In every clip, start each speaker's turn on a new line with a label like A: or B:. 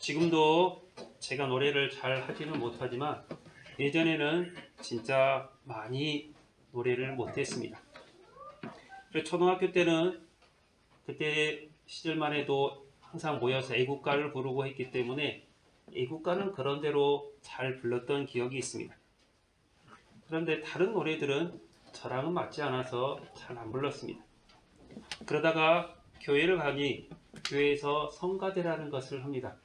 A: 지금도 제가 노래를 잘 하지는 못하지만 예전에는 진짜 많이 노래를 못했습니다. 그래서 초등학교 때는 그때 시절만 해도 항상 모여서 애국가를 부르고 했기 때문에 애국가는 그런대로 잘 불렀던 기억이 있습니다. 그런데 다른 노래들은 저랑은 맞지 않아서 잘 안 불렀습니다. 그러다가 교회를 가니 교회에서 성가대라는 것을 합니다.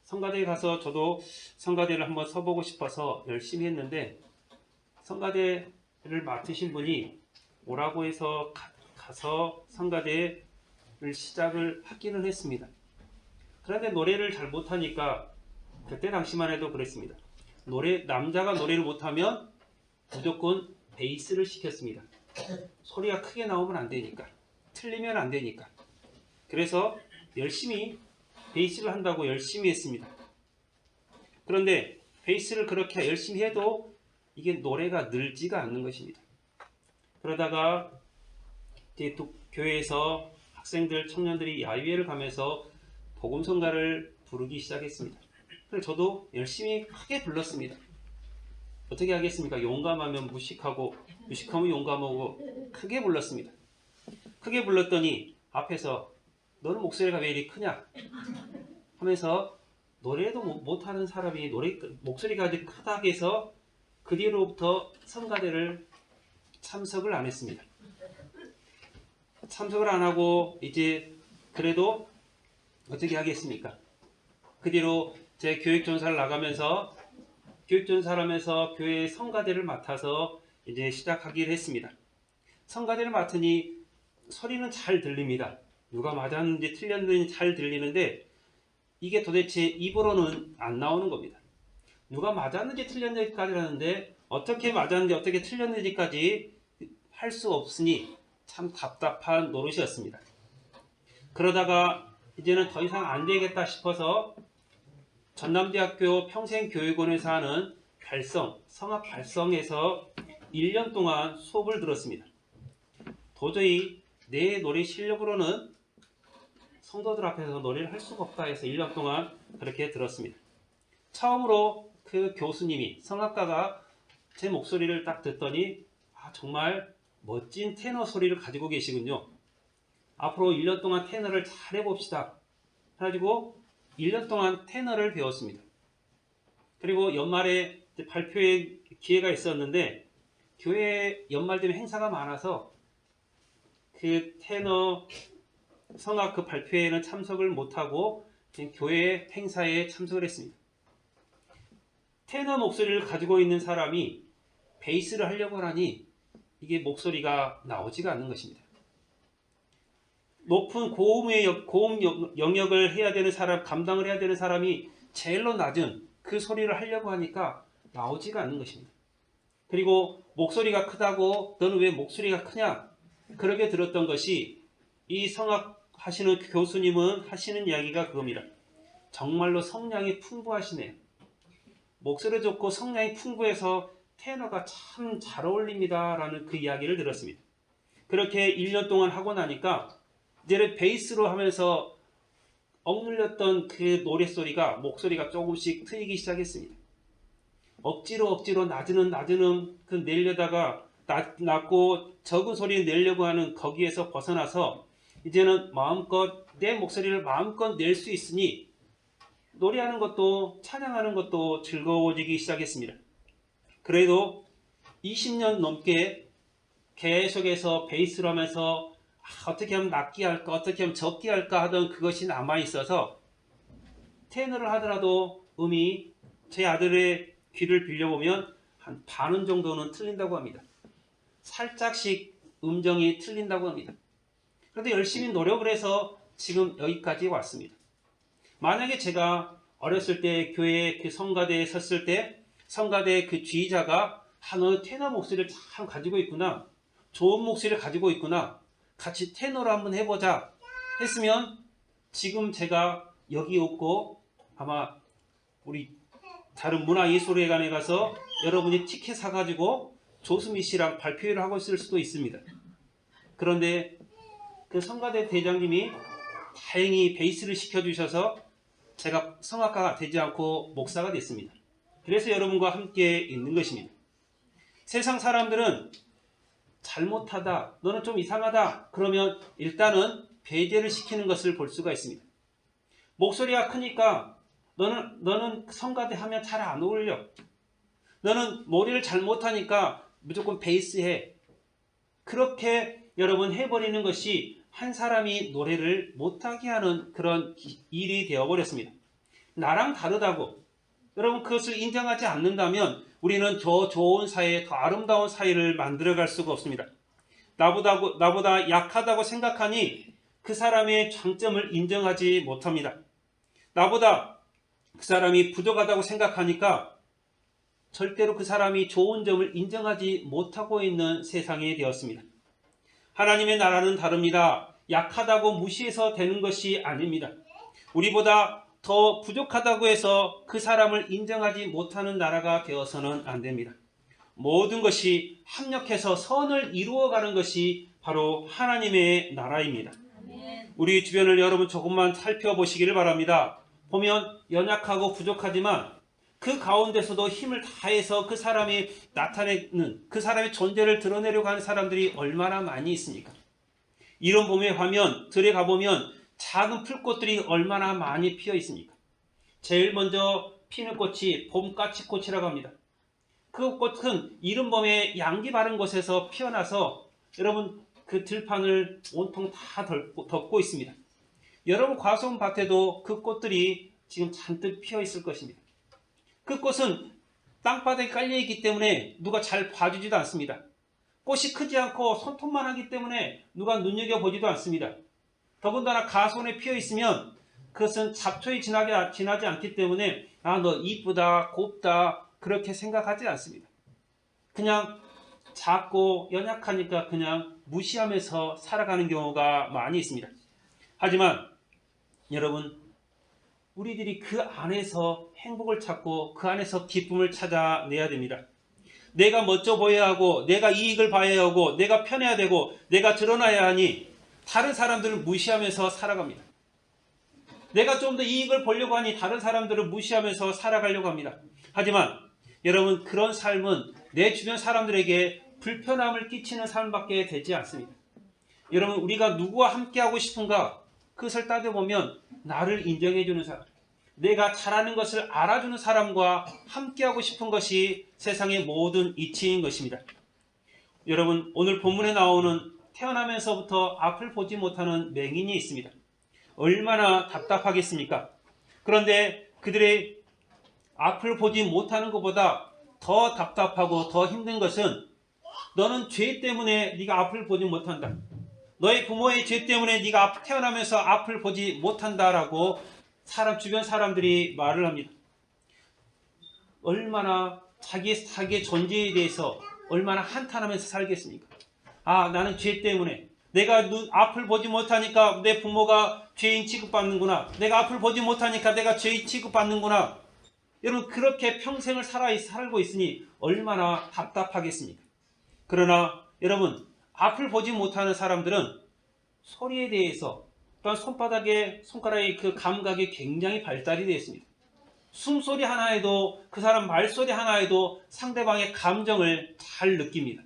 A: 성가대에 가서 저도 성가대를 한번 서보고 싶어서 열심히 했는데 성가대를 맡으신 분이 오라고 해서 가서 성가대를 시작을 하기는 했습니다. 그런데 노래를 잘 못하니까 그때 당시만 해도 그랬습니다. 남자가 노래를 못하면 무조건 베이스를 시켰습니다. 소리가 크게 나오면 안 되니까, 틀리면 안 되니까. 그래서 열심히 베이스를 한다고 열심히 했습니다. 그런데 베이스를 그렇게 열심히 해도 이게 노래가 늘지가 않는 것입니다. 그러다가 이제 또 교회에서 학생들, 청년들이 야유회를 가면서 복음성가를 부르기 시작했습니다. 그래서 저도 열심히 크게 불렀습니다. 어떻게 하겠습니까? 용감하면 무식하고 무식하면 용감하고 크게 불렀습니다. 크게 불렀더니 앞에서 너는 목소리가 왜 이리 크냐? 하면서 노래도 못하는 사람이 목소리가 아주 크다 해서 그 뒤로부터 성가대를 참석을 안 했습니다. 참석을 안 하고 이제 그래도 어떻게 하겠습니까? 그 뒤로 제 교육전사를 나가면서 교육전사를 하면서 교회의 성가대를 맡아서 이제 시작하기로 했습니다. 성가대를 맡으니 소리는 잘 들립니다. 누가 맞았는지 틀렸는지 잘 들리는데 이게 도대체 입으로는 안 나오는 겁니다. 누가 맞았는지 틀렸는지까지 하는데 어떻게 맞았는지 어떻게 틀렸는지까지 할 수 없으니 참 답답한 노릇이었습니다. 그러다가 이제는 더 이상 안 되겠다 싶어서 전남대학교 평생교육원에서 하는 성악 발성에서 1년 동안 수업을 들었습니다. 도저히 내 노래 실력으로는 성도들 앞에서 노래를 할 수가 없다 해서 1년 동안 그렇게 들었습니다. 처음으로 그 교수님이, 성악가가 제 목소리를 딱 듣더니 정말 멋진 테너 소리를 가지고 계시군요. 앞으로 1년 동안 테너를 잘 해봅시다. 그래가지고 1년 동안 테너를 배웠습니다. 그리고 연말에 발표의 기회가 있었는데 교회 연말 되면 행사가 많아서 그 테너 성악 그 발표회에는 참석을 못하고 교회 행사에 참석을 했습니다. 테너 목소리를 가지고 있는 사람이 베이스를 하려고 하니 이게 목소리가 나오지가 않는 것입니다. 높은 고음 영역을 해야 되는 사람, 감당을 해야 되는 사람이 제일로 낮은 그 소리를 하려고 하니까 나오지가 않는 것입니다. 그리고 목소리가 크다고 너는 왜 목소리가 크냐? 그렇게 들었던 것이 이 성악 하시는 교수님은 하시는 이야기가 그겁니다. 정말로 성량이 풍부하시네요. 목소리 좋고 성량이 풍부해서 테너가 참 잘 어울립니다. 라는 그 이야기를 들었습니다. 그렇게 1년 동안 하고 나니까 이제는 베이스로 하면서 억눌렸던 그 노랫소리가 목소리가 조금씩 트이기 시작했습니다. 억지로 낮은 그 내려다가 낮고 적은 소리를 내려고 하는 거기에서 벗어나서 이제는 내 목소리를 마음껏 낼 수 있으니 노래하는 것도 찬양하는 것도 즐거워지기 시작했습니다. 그래도 20년 넘게 계속해서 베이스로 하면서 어떻게 하면 낮게 할까 어떻게 하면 적게 할까 하던 그것이 남아있어서 테너를 하더라도 제 아들의 귀를 빌려보면 한 반음 정도는 틀린다고 합니다. 살짝씩 음정이 틀린다고 합니다. 그런데 열심히 노력을 해서 지금 여기까지 왔습니다. 만약에 제가 어렸을 때 교회 그 성가대에 섰을 때 성가대 그 지휘자가 너는 테너 목소리를 참 가지고 있구나. 좋은 목소리를 가지고 있구나. 같이 테너로 한번 해보자 했으면 지금 제가 여기 없고 아마 우리 다른 문화예술회관에 가서 여러분이 티켓 사가지고 조수미 씨랑 발표회를 하고 있을 수도 있습니다. 그런데 그 성가대 대장님이 다행히 베이스를 시켜주셔서 제가 성악가가 되지 않고 목사가 됐습니다. 그래서 여러분과 함께 있는 것입니다. 세상 사람들은 잘못하다, 너는 좀 이상하다 그러면 일단은 배제를 시키는 것을 볼 수가 있습니다. 목소리가 크니까 너는 성가대 하면 잘 안 어울려. 너는 머리를 잘 못하니까 무조건 베이스해. 그렇게 여러분 해버리는 것이 한 사람이 노래를 못하게 하는 그런 일이 되어버렸습니다. 나랑 다르다고 여러분 그것을 인정하지 않는다면 우리는 더 좋은 사회, 더 아름다운 사회를 만들어갈 수가 없습니다. 나보다 약하다고 생각하니 그 사람의 장점을 인정하지 못합니다. 나보다 그 사람이 부족하다고 생각하니까 절대로 그 사람이 좋은 점을 인정하지 못하고 있는 세상이 되었습니다. 하나님의 나라는 다릅니다. 약하다고 무시해서 되는 것이 아닙니다. 우리보다 더 부족하다고 해서 그 사람을 인정하지 못하는 나라가 되어서는 안 됩니다. 모든 것이 합력해서 선을 이루어가는 것이 바로 하나님의 나라입니다. 우리 주변을 여러분 조금만 살펴보시기를 바랍니다. 보면 연약하고 부족하지만 그 가운데서도 힘을 다해서 그 사람이 나타내는 그 사람의 존재를 드러내려고 하는 사람들이 얼마나 많이 있습니까? 이런 봄의 화면 들에 가보면 작은 풀꽃들이 얼마나 많이 피어 있습니까? 제일 먼저 피는 꽃이 봄까치꽃이라고 합니다. 그 꽃은 이른 봄에 양기 바른 곳에서 피어나서 여러분 그 들판을 온통 다 덮고 있습니다. 여러분 과수원밭에도 그 꽃들이 지금 잔뜩 피어 있을 것입니다. 그 꽃은 땅바닥에 깔려 있기 때문에 누가 잘 봐주지도 않습니다. 꽃이 크지 않고 손톱만 하기 때문에 누가 눈여겨보지도 않습니다. 더군다나 가수원에 피어 있으면 그것은 잡초에 지나지 않기 때문에 너 이쁘다 곱다 그렇게 생각하지 않습니다. 그냥 작고 연약하니까 그냥 무시하면서 살아가는 경우가 많이 있습니다. 하지만 여러분 우리들이 그 안에서 행복을 찾고 그 안에서 기쁨을 찾아내야 됩니다. 내가 멋져 보여야 하고 내가 이익을 봐야 하고 내가 편해야 되고 내가 드러나야 하니 다른 사람들을 무시하면서 살아갑니다. 내가 좀 더 이익을 보려고 하니 다른 사람들을 무시하면서 살아가려고 합니다. 하지만 여러분 그런 삶은 내 주변 사람들에게 불편함을 끼치는 삶밖에 되지 않습니다. 여러분 우리가 누구와 함께하고 싶은가? 그것을 따져보면 나를 인정해주는 사람, 내가 잘하는 것을 알아주는 사람과 함께하고 싶은 것이 세상의 모든 이치인 것입니다. 여러분 오늘 본문에 나오는 태어나면서부터 앞을 보지 못하는 맹인이 있습니다. 얼마나 답답하겠습니까? 그런데 그들의 앞을 보지 못하는 것보다 더 답답하고 더 힘든 것은 너는 죄 때문에 네가 앞을 보지 못한다. 너의 부모의 죄 때문에 네가 태어나면서 앞을 보지 못한다라고 주변 사람들이 말을 합니다. 얼마나 자기의 존재에 대해서 얼마나 한탄하면서 살겠습니까? 나는 죄 때문에 내가 앞을 보지 못하니까 내 부모가 죄인 취급받는구나. 내가 앞을 보지 못하니까 내가 죄인 취급받는구나. 여러분 그렇게 평생을 살고 있으니 얼마나 답답하겠습니까? 그러나 여러분 앞을 보지 못하는 사람들은 소리에 대해서 또한 손가락의 그 감각이 굉장히 발달이 되어 있습니다. 숨소리 하나에도 그 사람 말소리 하나에도 상대방의 감정을 잘 느낍니다.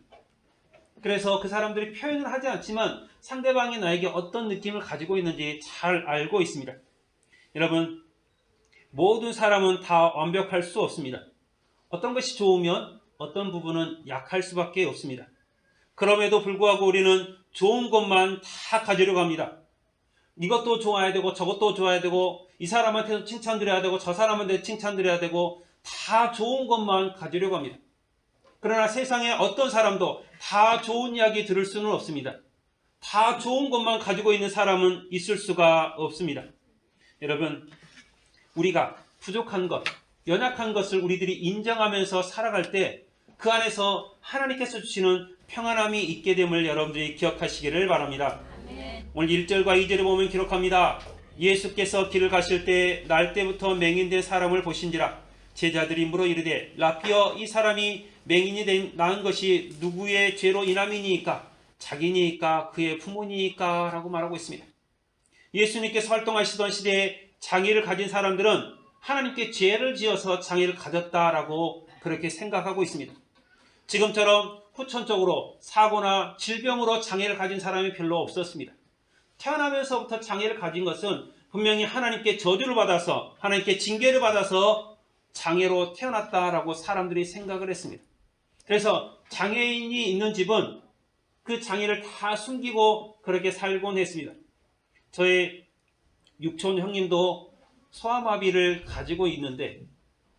A: 그래서 그 사람들이 표현을 하지 않지만 상대방이 나에게 어떤 느낌을 가지고 있는지 잘 알고 있습니다. 여러분 모든 사람은 다 완벽할 수 없습니다. 어떤 것이 좋으면 어떤 부분은 약할 수밖에 없습니다. 그럼에도 불구하고 우리는 좋은 것만 다 가지려고 합니다. 이것도 좋아야 되고 저것도 좋아야 되고 이 사람한테도 칭찬드려야 되고 저 사람한테 칭찬드려야 되고 다 좋은 것만 가지려고 합니다. 그러나 세상에 어떤 사람도 다 좋은 이야기 들을 수는 없습니다. 다 좋은 것만 가지고 있는 사람은 있을 수가 없습니다. 여러분 우리가 부족한 것, 연약한 것을 우리들이 인정하면서 살아갈 때 그 안에서 하나님께서 주시는 평안함이 있게 됨을 여러분들이 기억하시기를 바랍니다. 오늘 1절과 2절에 보면 기록합니다. 예수께서 길을 가실 때 날 때부터 맹인된 사람을 보신지라 제자들이 물어 이르되 라피어 이 사람이 맹인이 낳은 것이 누구의 죄로 인함이니까 자기니까 그의 부모니까 라고 말하고 있습니다. 예수님께서 활동하시던 시대에 장애를 가진 사람들은 하나님께 죄를 지어서 장애를 가졌다라고 그렇게 생각하고 있습니다. 지금처럼 후천적으로 사고나 질병으로 장애를 가진 사람이 별로 없었습니다. 태어나면서부터 장애를 가진 것은 분명히 하나님께 저주를 받아서, 하나님께 징계를 받아서 장애로 태어났다라고 사람들이 생각을 했습니다. 그래서 장애인이 있는 집은 그 장애를 다 숨기고 그렇게 살곤 했습니다. 저의 육촌 형님도 소아마비를 가지고 있는데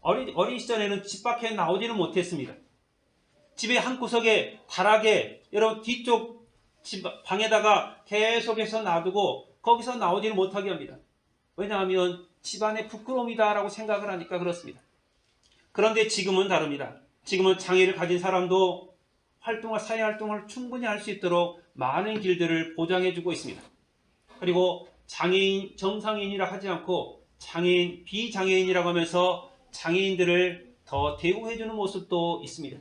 A: 어린 시절에는 집 밖에 나오지는 못했습니다. 집의 한 구석에 다락에 여러분 뒤쪽 집 방에다가 계속해서 놔두고 거기서 나오지는 못하게 합니다. 왜냐하면 집안의 부끄러움이다라고 생각을 하니까 그렇습니다. 그런데 지금은 다릅니다. 지금은 장애를 가진 사람도 사회 활동을 충분히 할 수 있도록 많은 길들을 보장해주고 있습니다. 그리고 장애인, 정상인이라 하지 않고 장애인, 비장애인이라고 하면서 장애인들을 더 대우해주는 모습도 있습니다.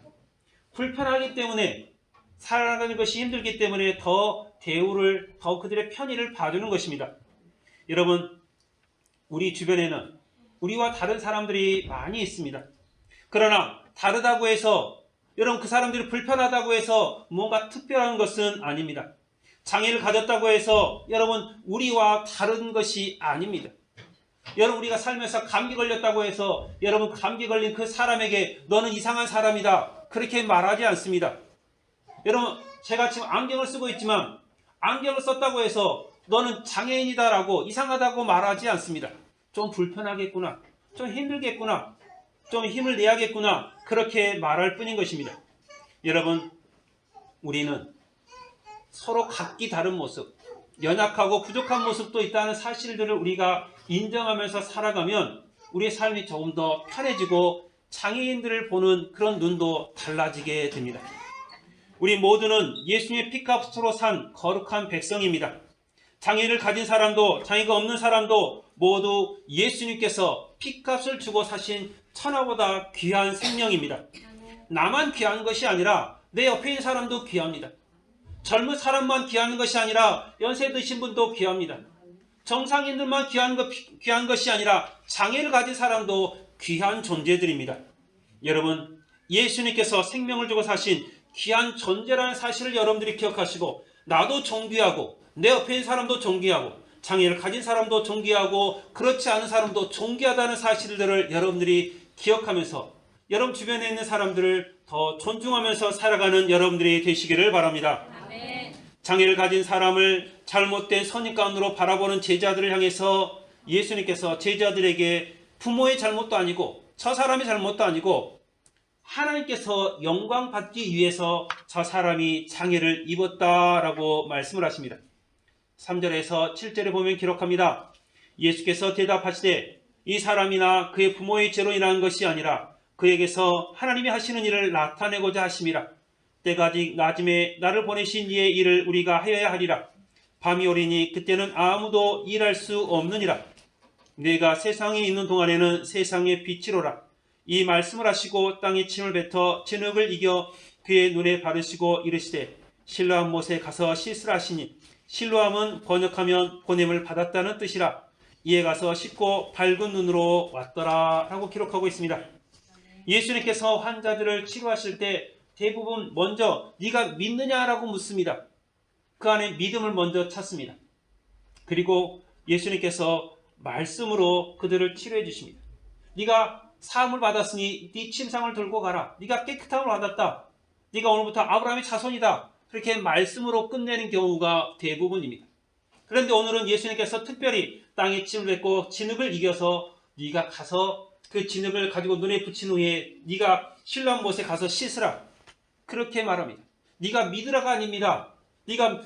A: 불편하기 때문에, 살아가는 것이 힘들기 때문에 더 그들의 편의를 봐주는 것입니다. 여러분, 우리 주변에는 우리와 다른 사람들이 많이 있습니다. 그러나 다르다고 해서, 여러분 그 사람들이 불편하다고 해서 뭔가 특별한 것은 아닙니다. 장애를 가졌다고 해서 여러분 우리와 다른 것이 아닙니다. 여러분 우리가 살면서 감기 걸렸다고 해서 여러분 감기 걸린 그 사람에게 너는 이상한 사람이다 그렇게 말하지 않습니다. 여러분 제가 지금 안경을 쓰고 있지만 안경을 썼다고 해서 너는 장애인이다라고 이상하다고 말하지 않습니다. 좀 불편하겠구나, 좀 힘들겠구나, 좀 힘을 내야겠구나 그렇게 말할 뿐인 것입니다. 여러분 우리는 서로 각기 다른 모습, 연약하고 부족한 모습도 있다는 사실들을 우리가 인정하면서 살아가면 우리의 삶이 조금 더 편해지고 장애인들을 보는 그런 눈도 달라지게 됩니다. 우리 모두는 예수님의 피값으로 산 거룩한 백성입니다. 장애를 가진 사람도 장애가 없는 사람도 모두 예수님께서 피값을 주고 사신 천하보다 귀한 생명입니다. 나만 귀한 것이 아니라 내 옆에 있는 사람도 귀합니다. 젊은 사람만 귀한 것이 아니라 연세 드신 분도 귀합니다. 정상인들만 귀한 것이 아니라 장애를 가진 사람도 귀한 존재들입니다. 여러분, 예수님께서 생명을 주고 사신 귀한 존재라는 사실을 여러분들이 기억하시고 나도 존귀하고 내 옆에 있는 사람도 존귀하고 장애를 가진 사람도 존귀하고 그렇지 않은 사람도 존귀하다는 사실들을 여러분들이 기억하면서 여러분 주변에 있는 사람들을 더 존중하면서 살아가는 여러분들이 되시기를 바랍니다. 장애를 가진 사람을 잘못된 선입관으로 바라보는 제자들을 향해서 예수님께서 제자들에게 부모의 잘못도 아니고 저 사람의 잘못도 아니고 하나님께서 영광 받기 위해서 저 사람이 장애를 입었다라고 말씀을 하십니다. 3절에서 7절에 보면 기록합니다. 예수께서 대답하시되 이 사람이나 그의 부모의 죄로 인한 것이 아니라 그에게서 하나님이 하시는 일을 나타내고자 하심이라. 때가 아직 낮음에 나를 보내신 이의 일을 우리가 하여야 하리라. 밤이 오리니 그때는 아무도 일할 수 없느니라. 내가 세상에 있는 동안에는 세상의 빛이로라. 이 말씀을 하시고 땅에 침을 뱉어 진흙을 이겨 그의 눈에 바르시고 이르시되 실로암 못에 가서 씻으라 하시니 실로암은 번역하면 보냄을 받았다는 뜻이라. 이에 가서 씻고 밝은 눈으로 왔더라 라고 기록하고 있습니다. 예수님께서 환자들을 치료하실 때 대부분 먼저 네가 믿느냐라고 묻습니다. 그 안에 믿음을 먼저 찾습니다. 그리고 예수님께서 말씀으로 그들을 치료해 주십니다. 네가 사함을 받았으니 네 침상을 들고 가라. 네가 깨끗함을 받았다. 네가 오늘부터 아브라함의 자손이다. 그렇게 말씀으로 끝내는 경우가 대부분입니다. 그런데 오늘은 예수님께서 특별히 땅에 침을 뱉고 진흙을 이겨서 네가 가서 그 진흙을 가지고 눈에 붙인 후에 네가 실로암 못에 가서 씻으라. 그렇게 말합니다. 네가 믿으라가 아닙니다. 네가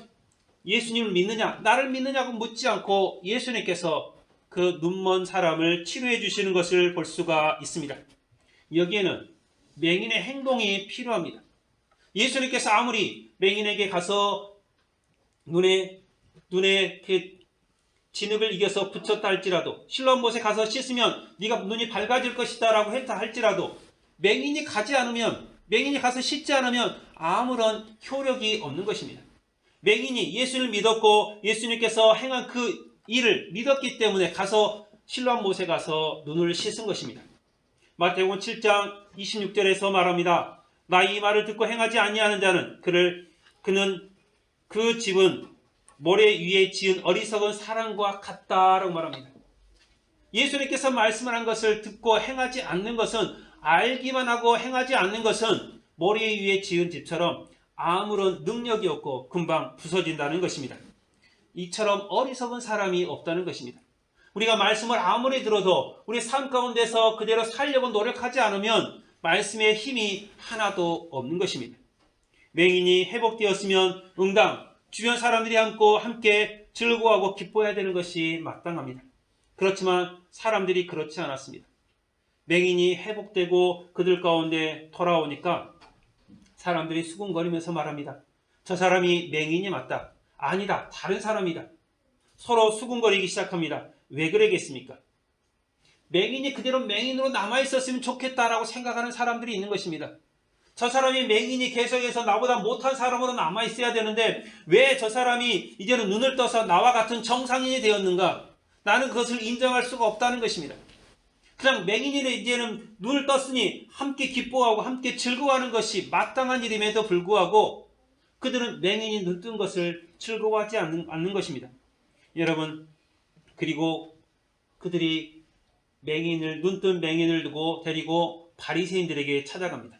A: 예수님을 믿느냐, 나를 믿느냐고 묻지 않고 예수님께서 그 눈먼 사람을 치료해 주시는 것을 볼 수가 있습니다. 여기에는 맹인의 행동이 필요합니다. 예수님께서 아무리 맹인에게 가서 눈에 진흙을 이겨서 붙였다 할지라도 실로암 못에 가서 씻으면 네가 눈이 밝아질 것이다 라고 했다 할지라도 맹인이 가서 씻지 않으면 아무런 효력이 없는 것입니다. 맹인이 예수를 믿었고 예수님께서 행한 그 일을 믿었기 때문에 가서 실로암 못에 가서 눈을 씻은 것입니다. 마태복음 7장 26절에서 말합니다. 나 이 말을 듣고 행하지 아니하는 자는 그는 그 집은 모래 위에 지은 어리석은 사람과 같다라고 말합니다. 예수님께서 말씀을 한 것을 듣고 행하지 않는 것은, 알기만 하고 행하지 않는 것은 모래 위에 지은 집처럼 아무런 능력이 없고 금방 부서진다는 것입니다. 이처럼 어리석은 사람이 없다는 것입니다. 우리가 말씀을 아무리 들어도 우리 삶 가운데서 그대로 살려고 노력하지 않으면 말씀의 힘이 하나도 없는 것입니다. 맹인이 회복되었으면 응당 주변 사람들이 함께 즐거워하고 기뻐해야 되는 것이 마땅합니다. 그렇지만 사람들이 그렇지 않았습니다. 맹인이 회복되고 그들 가운데 돌아오니까 사람들이 수군거리면서 말합니다. 저 사람이 맹인이 맞다. 아니다. 다른 사람이다. 서로 수군거리기 시작합니다. 왜 그러겠습니까? 맹인이 그대로 맹인으로 남아있었으면 좋겠다라고 생각하는 사람들이 있는 것입니다. 저 사람이 맹인이 계속해서 나보다 못한 사람으로 남아있어야 되는데 왜 저 사람이 이제는 눈을 떠서 나와 같은 정상인이 되었는가? 나는 그것을 인정할 수가 없다는 것입니다. 그냥 맹인이 이제는 눈을 떴으니 함께 기뻐하고 함께 즐거워하는 것이 마땅한 일임에도 불구하고 그들은 맹인이 눈 뜬 것을 즐거워하지 않는 것입니다. 여러분, 그리고 그들이 눈뜬 맹인을 두고 데리고 바리새인들에게 찾아갑니다.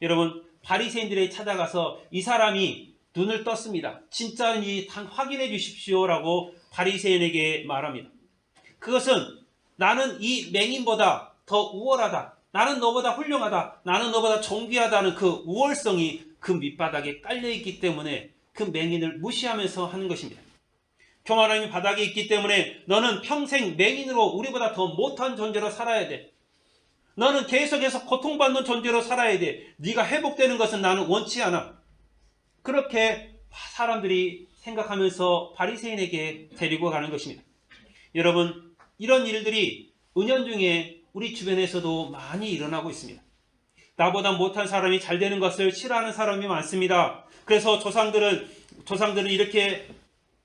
A: 여러분, 바리새인들에게 찾아가서 이 사람이 눈을 떴습니다. 진짜인지 확인해 주십시오라고 바리새인에게 말합니다. 그것은 나는 이 맹인보다 더 우월하다. 나는 너보다 훌륭하다. 나는 너보다 존귀하다는 그 우월성이 그 밑바닥에 깔려있기 때문에 그 맹인을 무시하면서 하는 것입니다. 교만함이 바닥에 있기 때문에 너는 평생 맹인으로 우리보다 더 못한 존재로 살아야 돼. 너는 계속해서 고통받는 존재로 살아야 돼. 네가 회복되는 것은 나는 원치 않아. 그렇게 사람들이 생각하면서 바리새인에게 데리고 가는 것입니다. 여러분, 이런 일들이 은연중에 우리 주변에서도 많이 일어나고 있습니다. 나보다 못한 사람이 잘 되는 것을 싫어하는 사람이 많습니다. 그래서 조상들은 이렇게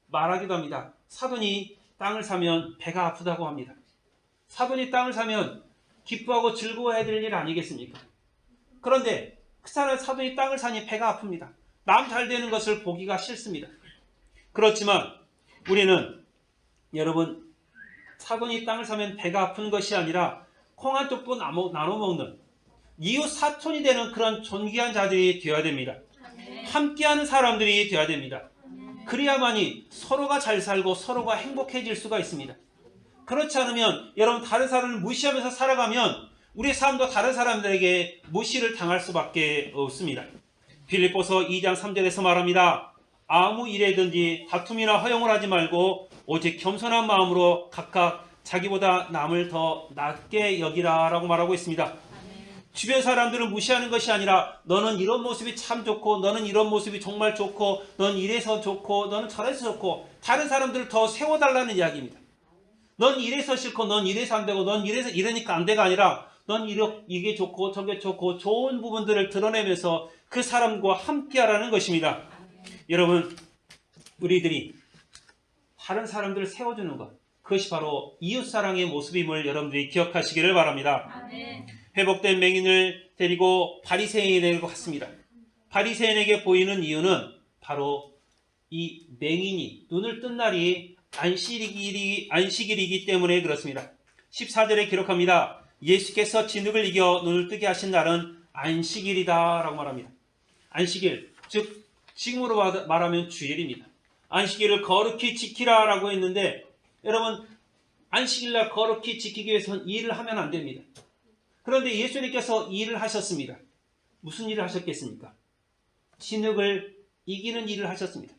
A: 말하기도 합니다. 사돈이 땅을 사면 배가 아프다고 합니다. 사돈이 땅을 사면 기뻐하고 즐거워해야 될 일 아니겠습니까? 그런데 그 사돈이 땅을 사니 배가 아픕니다. 남 잘 되는 것을 보기가 싫습니다. 그렇지만 우리는 여러분, 사돈이 땅을 사면 배가 아픈 것이 아니라 콩 한 쪽도 나눠 먹는 이웃 사촌이 되는 그런 존귀한 자들이 되어야 됩니다. 함께하는 사람들이 되어야 됩니다. 그래야만이 서로가 잘 살고 서로가 행복해질 수가 있습니다. 그렇지 않으면 여러분, 다른 사람을 무시하면서 살아가면 우리 삶도 다른 사람들에게 무시를 당할 수밖에 없습니다. 빌립보서 2장 3절에서 말합니다. 아무 일에든지 다툼이나 허용을 하지 말고 오직 겸손한 마음으로 각각 자기보다 남을 더 낮게 여기라 라고 말하고 있습니다. 주변 사람들은 무시하는 것이 아니라 너는 이런 모습이 참 좋고 너는 이런 모습이 정말 좋고 넌 이래서 좋고 너는 저래서 좋고 다른 사람들을 더 세워달라는 이야기입니다. 넌 이래서 싫고 넌 이래서 안 되고 넌 이래서 이러니까 안 돼가 아니라 넌 이게 좋고 저게 좋고 좋은 부분들을 드러내면서 그 사람과 함께하라는 것입니다. 여러분, 우리들이 다른 사람들을 세워주는 것, 그것이 바로 이웃사랑의 모습임을 여러분들이 기억하시기를 바랍니다. 아멘. 회복된 맹인을 데리고 바리새인에게 갔습니다. 바리새인에게 보이는 이유는 바로 이 맹인이 눈을 뜬 날이 안식일이기 때문에 그렇습니다. 14절에 기록합니다. 예수께서 진흙을 이겨 눈을 뜨게 하신 날은 안식일이다 라고 말합니다. 안식일, 즉 지금으로 말하면 주일입니다. 안식일을 거룩히 지키라 라고 했는데 여러분, 안식일날 거룩히 지키기 위해서는 일을 하면 안 됩니다. 그런데 예수님께서 일을 하셨습니다. 무슨 일을 하셨겠습니까? 진흙을 이기는 일을 하셨습니다.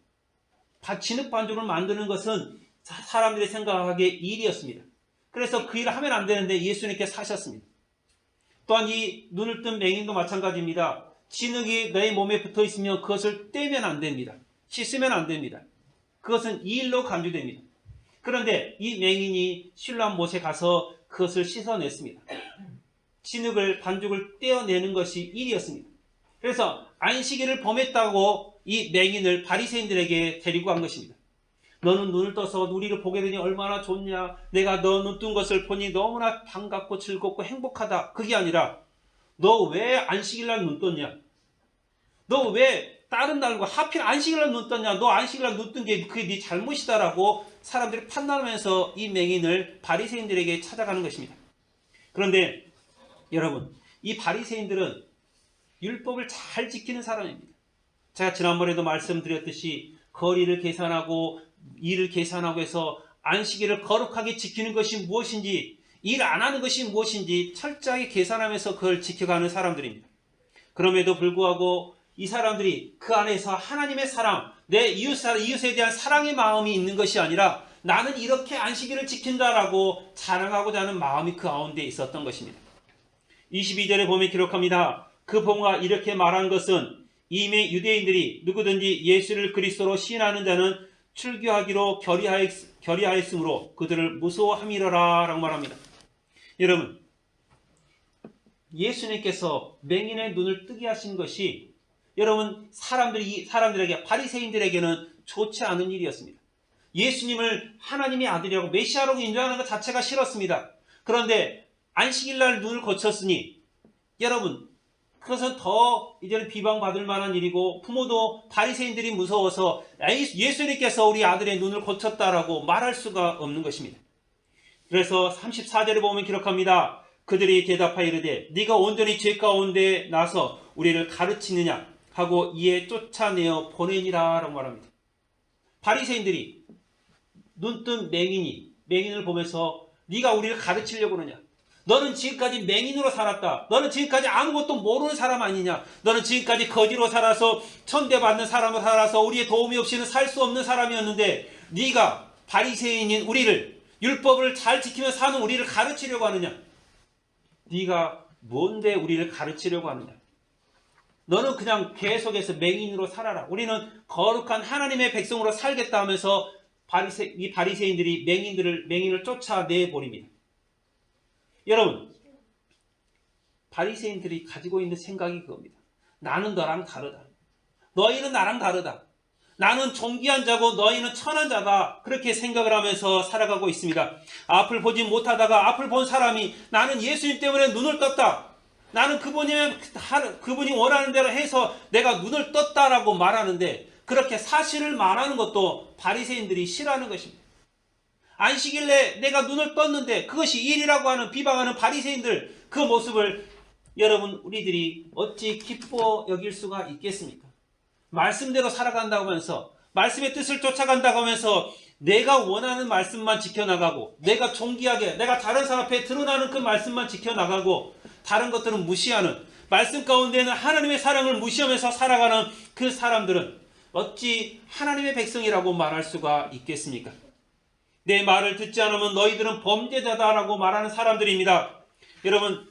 A: 진흙 반죽을 만드는 것은 사람들이 생각하기에 일이었습니다. 그래서 그 일을 하면 안 되는데 예수님께서 하셨습니다. 또한 이 눈을 뜬 맹인도 마찬가지입니다. 진흙이 내 몸에 붙어 있으면 그것을 떼면 안 됩니다. 씻으면 안 됩니다. 그것은 일로 간주됩니다. 그런데 이 맹인이 실로암 못에 가서 그것을 씻어냈습니다. 진흙을 반죽을 떼어내는 것이 일이었습니다. 그래서 안식일을 범했다고 이 맹인을 바리새인들에게 데리고 간 것입니다. 너는 눈을 떠서 우리를 보게 되니 얼마나 좋냐. 내가 너 눈 뜬 것을 보니 너무나 반갑고 즐겁고 행복하다. 그게 아니라 너 왜 안식일날 눈 떴냐? 너 왜 다른 날과 하필 안식일날 눈 떴냐? 너 안식일날 눈 뜬 게 그게 네 잘못이다라고 사람들이 판단하면서 이 맹인을 바리새인들에게 찾아가는 것입니다. 그런데 여러분, 이 바리새인들은 율법을 잘 지키는 사람입니다. 제가 지난번에도 말씀드렸듯이 거리를 계산하고 일을 계산하고 해서 안식일을 거룩하게 지키는 것이 무엇인지, 일 안 하는 것이 무엇인지 철저하게 계산하면서 그걸 지켜가는 사람들입니다. 그럼에도 불구하고 이 사람들이 그 안에서 하나님의 사랑, 내 이웃에 대한 사랑의 마음이 있는 것이 아니라 나는 이렇게 안식일을 지킨다라고 자랑하고자 하는 마음이 그 가운데 있었던 것입니다. 22절에 보면 기록합니다. 그 봉가 이렇게 말한 것은 이미 유대인들이 누구든지 예수를 그리스도로 시인하는 자는 출교하기로 결의하였으므로 그들을 무서워함이러라 라고 말합니다. 여러분, 예수님께서 맹인의 눈을 뜨게 하신 것이 여러분 사람들에게 바리새인들에게는 좋지 않은 일이었습니다. 예수님을 하나님의 아들이라고 메시아라고 인정하는 것 자체가 싫었습니다. 그런데 안식일날 눈을 거쳤으니 여러분 그것은 더 이제는 비방받을 만한 일이고 부모도 바리새인들이 무서워서 예수님께서 우리 아들의 눈을 고쳤다라고 말할 수가 없는 것입니다. 그래서 34절에 보면 기록합니다. 그들이 대답하여 이르되 네가 온전히 죄 가운데 나서 우리를 가르치느냐 하고 이에 쫓아내어 보내니라 라고 말합니다. 바리새인들이 눈뜬 맹인을 보면서 네가 우리를 가르치려고 그러냐? 너는 지금까지 맹인으로 살았다. 너는 지금까지 아무것도 모르는 사람 아니냐? 너는 지금까지 거지로 살아서 천대받는 사람으로 살아서 우리의 도움이 없이는 살 수 없는 사람이었는데 네가 바리새인인 우리를 율법을 잘 지키며 사는 우리를 가르치려고 하느냐? 네가 뭔데 우리를 가르치려고 하느냐? 너는 그냥 계속해서 맹인으로 살아라. 우리는 거룩한 하나님의 백성으로 살겠다 하면서 이 바리새인들이 맹인을 쫓아내버립니다. 여러분, 바리새인들이 가지고 있는 생각이 그겁니다. 나는 너랑 다르다. 너희는 나랑 다르다. 나는 존귀한 자고 너희는 천한 자다. 그렇게 생각을 하면서 살아가고 있습니다. 앞을 보지 못하다가 앞을 본 사람이 나는 예수님 때문에 눈을 떴다. 나는 그분이 원하는 대로 해서 내가 눈을 떴다라고 말하는데 그렇게 사실을 말하는 것도 바리새인들이 싫어하는 것입니다. 안식일에 내가 눈을 떴는데 그것이 일이라고 하는 비방하는 바리새인들 그 모습을 여러분 우리들이 어찌 기뻐 여길 수가 있겠습니까? 말씀대로 살아간다고 하면서 말씀의 뜻을 쫓아간다고 하면서 내가 원하는 말씀만 지켜나가고 내가 존귀하게 내가 다른 사람 앞에 드러나는 그 말씀만 지켜나가고 다른 것들은 무시하는 말씀 가운데는 하나님의 사랑을 무시하면서 살아가는 그 사람들은 어찌 하나님의 백성이라고 말할 수가 있겠습니까? 내 말을 듣지 않으면 너희들은 범죄자다라고 말하는 사람들입니다. 여러분,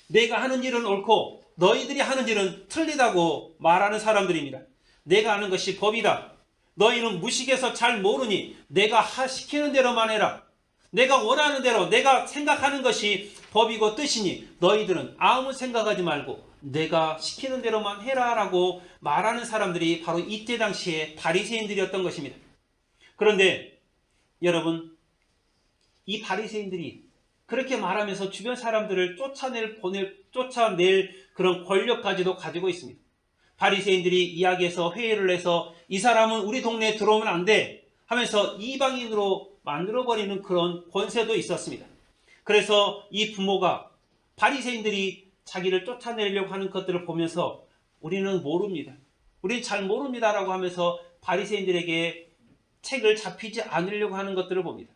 A: 내가 하는 일은 옳고 너희들이 하는 일은 틀리다고 말하는 사람들입니다. 내가 하는 것이 법이다. 너희는 무식해서 잘 모르니 내가 시키는 대로만 해라. 내가 원하는 대로 내가 생각하는 것이 법이고 뜻이니 너희들은 아무 생각하지 말고 내가 시키는 대로만 해라 라고 말하는 사람들이 바로 이때 당시에 바리새인들이었던 것입니다. 그런데 여러분, 이 바리새인들이 그렇게 말하면서 주변 사람들을 쫓아낼 그런 권력까지도 가지고 있습니다. 바리새인들이 이야기해서 회의를 해서 이 사람은 우리 동네에 들어오면 안 돼 하면서 이방인으로 만들어버리는 그런 권세도 있었습니다. 그래서 이 부모가 바리새인들이 자기를 쫓아내려고 하는 것들을 보면서 우리는 모릅니다. 우리는 잘 모릅니다라고 하면서 바리새인들에게 책을 잡히지 않으려고 하는 것들을 봅니다.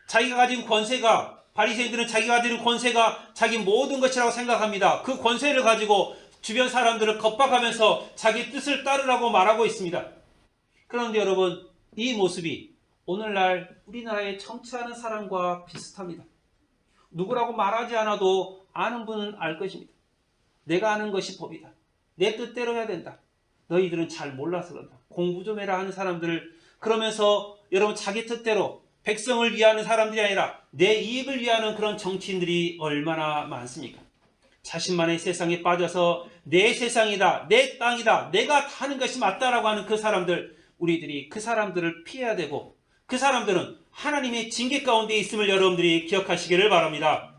A: 자기가 가진 권세가 바리새인들은 자기가 가진 권세가 자기 모든 것이라고 생각합니다. 그 권세를 가지고 주변 사람들을 겁박하면서 자기 뜻을 따르라고 말하고 있습니다. 그런데 여러분, 이 모습이 오늘날 우리나라에 정치하는 사람과 비슷합니다. 누구라고 말하지 않아도 아는 분은 알 것입니다. 내가 아는 것이 법이다. 내 뜻대로 해야 된다. 너희들은 잘 몰라서 그런다. 공부 좀 해라 하는 사람들을 그러면서 여러분 자기 뜻대로 백성을 위하는 사람들이 아니라 내 이익을 위하는 그런 정치인들이 얼마나 많습니까? 자신만의 세상에 빠져서 내 세상이다, 내 땅이다, 내가 하는 것이 맞다라고 하는 그 사람들, 우리들이 그 사람들을 피해야 되고 그 사람들은 하나님의 징계 가운데 있음을 여러분들이 기억하시기를 바랍니다.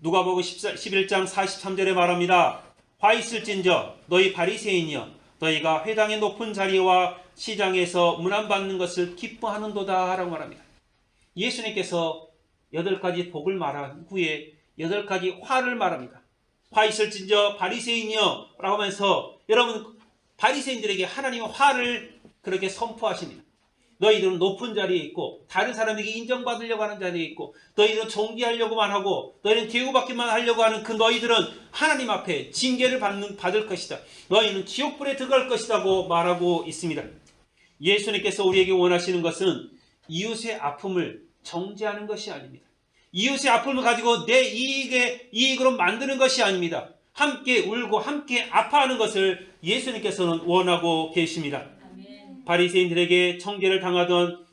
A: 누가복음 11장 43절에 말합니다. 화 있을진저 너희 바리새인이여 너희가 회당의 높은 자리와 시장에서 문안받는 것을 기뻐하는도다 라고 말합니다. 예수님께서 8가지 복을 말한 후에 8가지 화를 말합니다. 화 있을진저 바리새인이여 라고 하면서 여러분 바리새인들에게 하나님의 화를 그렇게 선포하십니다. 너희들은 높은 자리에 있고 다른 사람에게 인정받으려고 하는 자리에 있고 너희들은 존귀하려고만 하고 너희는 대우받기만 하려고 하는 그 너희들은 하나님 앞에 징계를 받을 것이다. 너희는 지옥불에 들어갈 것이라고 말하고 있습니다. 예수님께서 우리에게 원하시는 것은 이웃의 아픔을 정죄하는 것이 아닙니다. 이웃의 아픔을 가지고 내 이익으로 만드는 것이 아닙니다. 함께 울고 함께 아파하는 것을 예수님께서는 원하고 계십니다. 바리새인들에게 청계를 당하던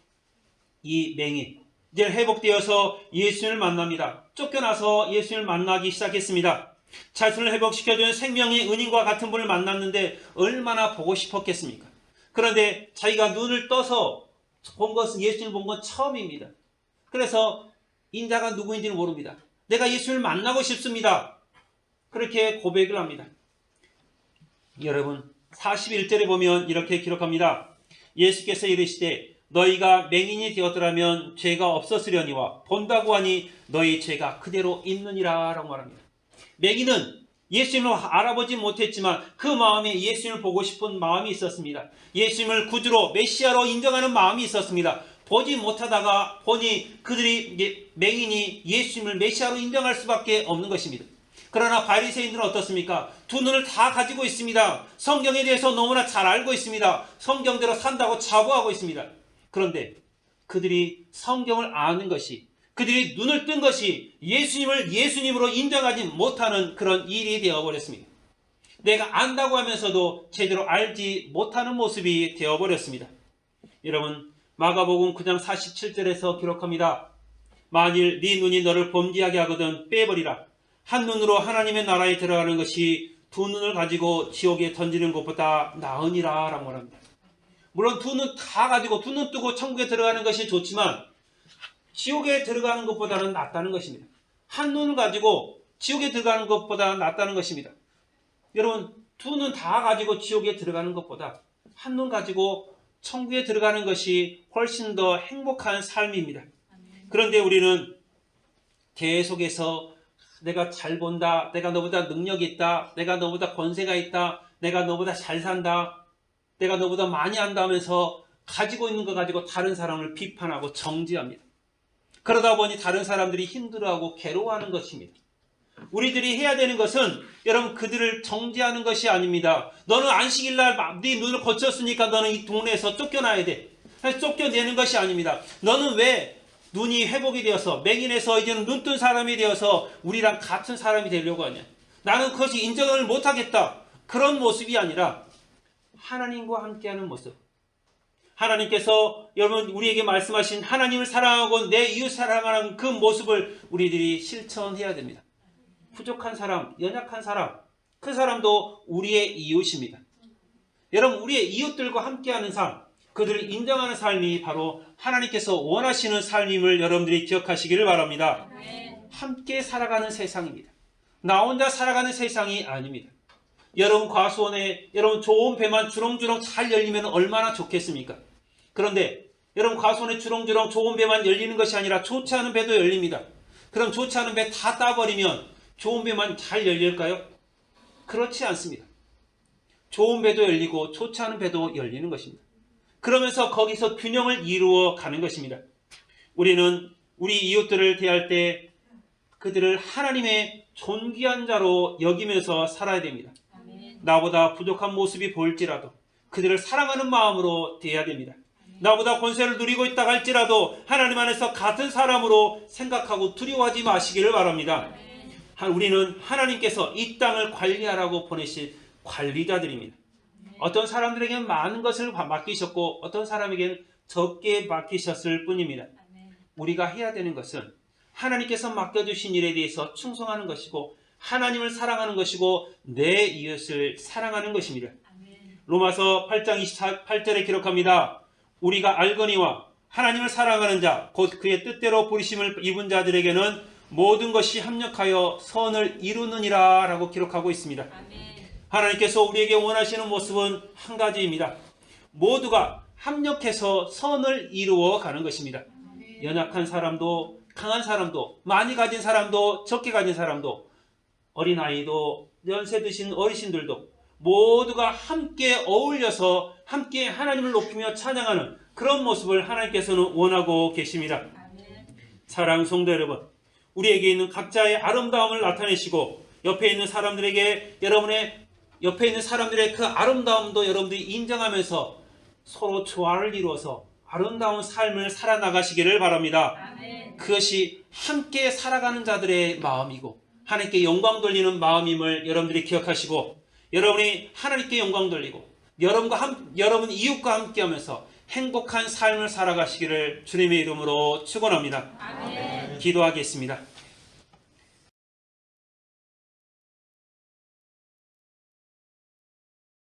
A: 이 맹인 이제 회복되어서 예수님을 만납니다. 쫓겨나서 예수님을 만나기 시작했습니다. 자신을 회복시켜주는 생명의 은인과 같은 분을 만났는데 얼마나 보고 싶었겠습니까? 그런데 자기가 눈을 떠서 본 것은 예수님을 본 건 처음입니다. 그래서 인자가 누구인지는 모릅니다. 내가 예수님을 만나고 싶습니다. 그렇게 고백을 합니다. 여러분 41절에 보면 이렇게 기록합니다. 예수께서 이르시되 너희가 맹인이 되었더라면 죄가 없었으려니와 본다고 하니 너희 죄가 그대로 있느니라 라고 말합니다. 맹인은 예수님을 알아보지 못했지만 그 마음에 예수님을 보고 싶은 마음이 있었습니다. 예수님을 구주로 메시아로 인정하는 마음이 있었습니다. 보지 못하다가 보니 그들이 맹인이 예수님을 메시아로 인정할 수밖에 없는 것입니다. 그러나 바리새인들은 어떻습니까? 두 눈을 다 가지고 있습니다. 성경에 대해서 너무나 잘 알고 있습니다. 성경대로 산다고 자부하고 있습니다. 그런데 그들이 성경을 아는 것이 그들이 눈을 뜬 것이 예수님을 예수님으로 인정하지 못하는 그런 일이 되어버렸습니다. 내가 안다고 하면서도 제대로 알지 못하는 모습이 되어버렸습니다. 여러분 마가복음 9장 47절에서 기록합니다. 만일 네 눈이 너를 범죄하게 하거든 빼버리라. 한 눈으로 하나님의 나라에 들어가는 것이 두 눈을 가지고 지옥에 던지는 것보다 나으니라 라고 말합니다. 물론 두 눈 다 가지고 두 눈 뜨고 천국에 들어가는 것이 좋지만 지옥에 들어가는 것보다는 낫다는 것입니다. 한 눈을 가지고 지옥에 들어가는 것보다 낫다는 것입니다. 여러분 두 눈 다 가지고 지옥에 들어가는 것보다 한 눈 가지고 천국에 들어가는 것이 훨씬 더 행복한 삶입니다. 그런데 우리는 계속해서 내가 잘 본다, 내가 너보다 능력이 있다, 내가 너보다 권세가 있다, 내가 너보다 잘 산다, 내가 너보다 많이 한다 하면서 가지고 있는 거 가지고 다른 사람을 비판하고 정죄합니다. 그러다 보니 다른 사람들이 힘들어하고 괴로워하는 것입니다. 우리들이 해야 되는 것은 여러분 그들을 정죄하는 것이 아닙니다. 너는 안식일날 네 눈을 고쳤으니까 너는 이 동네에서 쫓겨나야 돼. 쫓겨내는 것이 아닙니다. 너는 왜 눈이 회복이 되어서 맹인에서 이제는 눈뜬 사람이 되어서 우리랑 같은 사람이 되려고 하냐. 나는 그것이 인정을 못하겠다. 그런 모습이 아니라 하나님과 함께하는 모습. 하나님께서 여러분 우리에게 말씀하신 하나님을 사랑하고 내 이웃 사랑하는 그 모습을 우리들이 실천해야 됩니다. 부족한 사람, 연약한 사람, 그 사람도 우리의 이웃입니다. 여러분 우리의 이웃들과 함께하는 삶, 그들을 인정하는 삶이 바로 하나님께서 원하시는 삶임을 여러분들이 기억하시기를 바랍니다. 함께 살아가는 세상입니다. 나 혼자 살아가는 세상이 아닙니다. 여러분 과수원에 여러분 좋은 배만 주렁주렁 잘 열리면 얼마나 좋겠습니까? 그런데 여러분 과수원에 주렁주렁 좋은 배만 열리는 것이 아니라 좋지 않은 배도 열립니다. 그럼 좋지 않은 배 다 따버리면 좋은 배만 잘 열릴까요? 그렇지 않습니다. 좋은 배도 열리고 좋지 않은 배도 열리는 것입니다. 그러면서 거기서 균형을 이루어 가는 것입니다. 우리는 우리 이웃들을 대할 때 그들을 하나님의 존귀한 자로 여기면서 살아야 됩니다. 나보다 부족한 모습이 보일지라도 그들을 사랑하는 마음으로 대해야 됩니다. 나보다 권세를 누리고 있다 할지라도 하나님 안에서 같은 사람으로 생각하고 두려워하지 마시기를 바랍니다. 우리는 하나님께서 이 땅을 관리하라고 보내신 관리자들입니다. 어떤 사람들에게는 많은 것을 맡기셨고 어떤 사람에게는 적게 맡기셨을 뿐입니다. 우리가 해야 되는 것은 하나님께서 맡겨주신 일에 대해서 충성하는 것이고 하나님을 사랑하는 것이고 내 이웃을 사랑하는 것입니다. 로마서 8장 28절에 기록합니다. 우리가 알거니와 하나님을 사랑하는 자, 곧 그의 뜻대로 부르심을 입은 자들에게는 모든 것이 합력하여 선을 이루느니라 라고 기록하고 있습니다. 하나님께서 우리에게 원하시는 모습은 한 가지입니다. 모두가 합력해서 선을 이루어 가는 것입니다. 연약한 사람도 강한 사람도 많이 가진 사람도 적게 가진 사람도 어린아이도 연세 드신 어르신들도 모두가 함께 어울려서 함께 하나님을 높이며 찬양하는 그런 모습을 하나님께서는 원하고 계십니다. 사랑하는 성도 여러분, 우리에게 있는 각자의 아름다움을 나타내시고 옆에 있는 사람들에게 여러분의 옆에 있는 사람들의 그 아름다움도 여러분들이 인정하면서 서로 조화를 이루어서 아름다운 삶을 살아나가시기를 바랍니다. 그것이 함께 살아가는 자들의 마음이고 하나님께 영광 돌리는 마음임을 여러분들이 기억하시고 여러분이 하나님께 영광 돌리고 여러분 이웃과 함께 하면서 행복한 삶을 살아가시기를 주님의 이름으로 축원합니다. 기도하겠습니다.